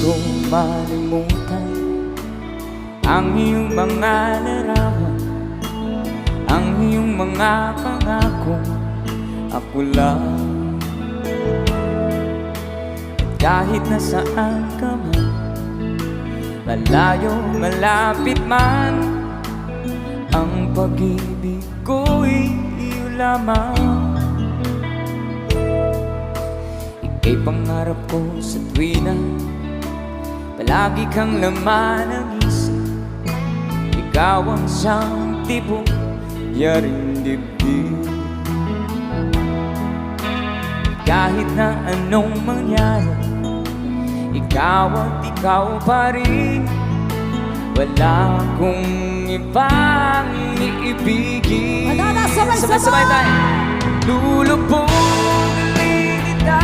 ko malimutan ang iyong mga larawan, ang iyong mga pangako. Ako lang, kahit nasaan ka man, malayo, malapit man, ang pag-ibig ko'y iyo lamang. Ika'y pangarap ko sa tuwina, palagi kang laman ng isip. Ikaw ang siyang tibok, yaring dibdib. Kahit na anong mangyari, ikaw at ikaw pa rin. Wala akong ibang iibigin. Sabay-sabay tayo. Lulubog kita